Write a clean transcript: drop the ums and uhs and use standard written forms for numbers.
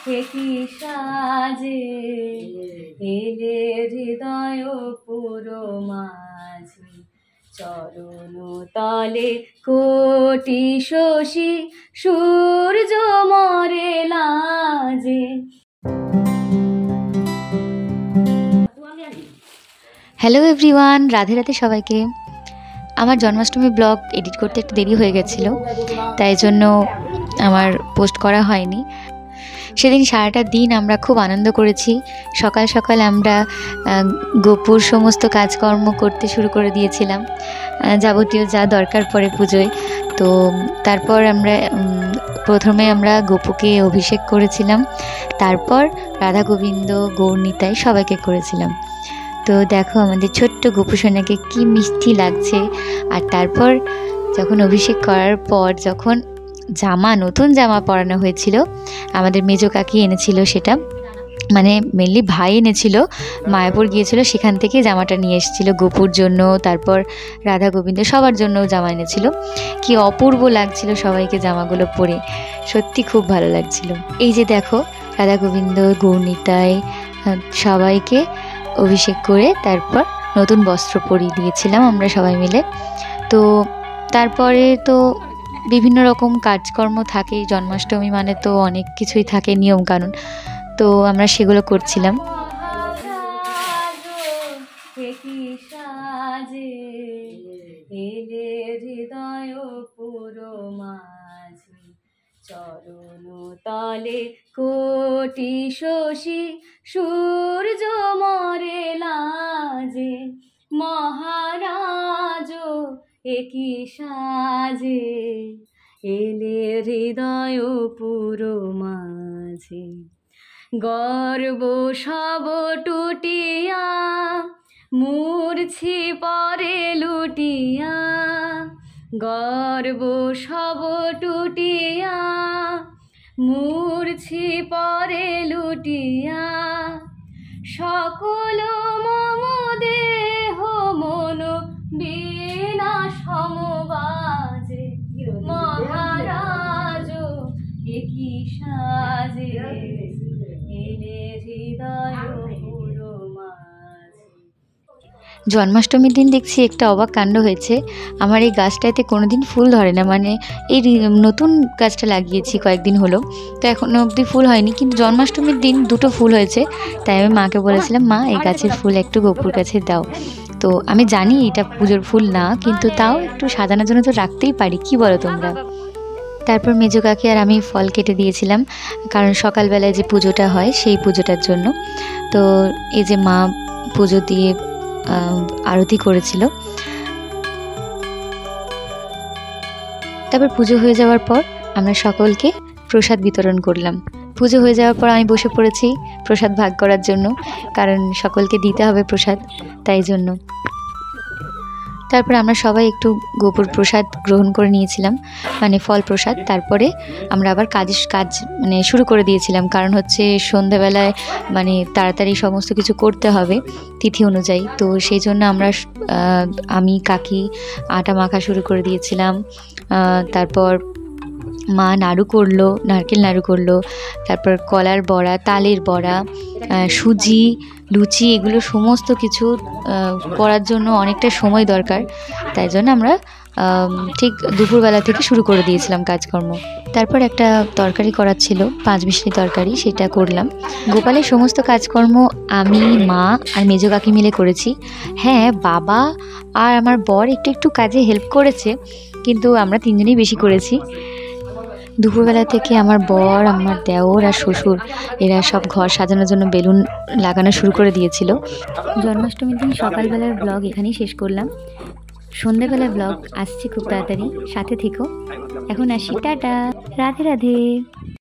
কি সাজে এলে হৃদয় পুরো মাঝে চরণ তলে কোটি শশী সূর্য মরে লাজে। হ্যালো এভরিওয়ান, রাধে রাধে সবাইকে। আমার জন্মাষ্টমী ব্লগ এডিট করতে একটু দেরি হয়ে গেছিলো, তাই জন্য আমার পোস্ট করা হয়নি। সেদিন সারাটা দিন আমরা খুব আনন্দ করেছি। সকাল সকাল আমরা গোপুর সমস্ত কাজকর্ম করতে শুরু করে দিয়েছিলাম, যাবতীয় যা দরকার পড়ে পুজোয়। তো তারপর প্রথমে আমরা গোপুকে অভিষেক করেছিলাম, তারপর রাধা গোবিন্দ গৌর নিতাই সবাইকে করেছিলাম। তো দেখো আমাদের ছোট্ট গোপু সোনাকে কি মিষ্টি লাগছে। আর তারপর যখন অভিষেক করার পর যখন নতুন জামা পরানো হয়েছিল, আমাদের মেজো কাকি এনেছিল সেটা, মানে মেনলি ভাই এনেছিল, মায়াপুর গিয়েছিল, সেখান থেকে জামাটা নিয়ে এসেছিলো গোপুর জন্য, তারপর রাধা গোবিন্দ সবার জন্য জামা এনেছিল। কি অপূর্ব লাগছিল সবাইকে জামাগুলো পরে, সত্যি খুব ভালো লাগছিল। এই যে দেখো রাধা গোবিন্দ গৌর নিতাই সবাইকে অভিষেক করে তারপর নতুন বস্ত্র পরিয়ে দিয়েছিলাম আমরা সবাই মিলে। তো তারপরে তো বিভিন্ন রকম কাজকর্ম থাকে, জন্মাষ্টমী মানে তো অনেক কিছুই থাকে, নিয়মকানুন, তো আমরা সেগুলো করছিলাম। কি সাজে এলে হৃদয় পুরো মাঝে চরণ তলে কোটি শশী সূর্য মরে লাজে মহারাজ কি সাজে এলে হৃদয় পুরো মাঝে গর্ব সব টুটিয়া মূর্ছি পরে লুটিয়া গর্ব সব টুটিয়া মূর্ছি পরে লুটিয়া সকল মম দেহ মন বিনা সমবাজে মহারাজ কি সাজে এলে হৃদয় পুরো মাঝে। জন্মাষ্টমীর দিন দেখছি একটা অবাক কাণ্ড হয়েছে। আমার এই গাছটাতে কোনোদিন ফুল ধরে না, মানে এই নতুন গাছটা লাগিয়েছি কয়েকদিন হলো, তো এখনও অবধি ফুল হয়নি, কিন্তু জন্মাষ্টমীর দিন দুটো ফুল হয়েছে। তাই আমি মাকে বলেছিলাম, মা এই গাছের ফুল একটু গোপুর কাছে দাও। তো আমি জানি এটা পুজোর ফুল না, কিন্তু তাও একটু সাজানোর জন্য তো রাখতেই পারি, কি বলো তোমরা? তারপর মেজো কাকি আর আমি ফল কেটে দিয়েছিলাম, কারণ সকালবেলায় যে পুজোটা হয় সেই পুজোটার জন্য। তো এই যে মা পুজো দিয়ে আরতি করেছিল। তারপর পুজো হয়ে যাওয়ার পর আমরা সকলকে প্রসাদ বিতরণ করলাম। পুজো হয়ে যাওয়ার পর আমি বসে পড়েছি প্রসাদ ভাগ করার জন্য, কারণ সকলকে দিতে হবে প্রসাদ, তাই জন্য। তারপর আমরা সবাই একটু গোপুর প্রসাদ গ্রহণ করে নিয়েছিলাম, মানে ফল প্রসাদ। তারপরে আমরা আবার কাজ মানে শুরু করে দিয়েছিলাম, কারণ হচ্ছে সন্ধ্যাবেলায় মানে তাড়াতাড়ি সমস্ত কিছু করতে হবে তিথি অনুযায়ী। তো সেই জন্য আমি কাকি আটা মাখা শুরু করে দিয়েছিলাম। তারপর মা নাড়ু করলো, নারকেল নাড়ু করলো, তারপর কলার বড়া, তালের বড়া, সুজি, লুচি, এগুলো সমস্ত কিছু করার জন্য অনেকটা সময় দরকার, তাই জন্য আমরা ঠিক দুপুরবেলা থেকে শুরু করে দিয়েছিলাম কাজকর্ম। তারপর একটা তরকারি করার ছিল, 5 মিশালি তরকারি, সেটা করলাম। গোপালের সমস্ত কাজকর্ম আমি, মা আর মেজো কাকি মিলে করেছি। হ্যাঁ, বাবা আর আমার বর একটু একটু কাজে হেল্প করেছে, কিন্তু আমরা 3 জনেই বেশি করেছি। দুপুরবেলা থেকে আমার বর, আমার দেওর আর শ্বশুর এরা সব ঘর সাজানোর জন্য বেলুন লাগানো শুরু করে দিয়েছিল। জন্মাষ্টমীর দিন সকালবেলার ব্লগ এখানেই শেষ করলাম। সন্ধ্যাবেলার ব্লগ আসছে খুব তাড়াতাড়ি, সাথে থেকো। এখন আসি, টাটা, রাধে রাধে।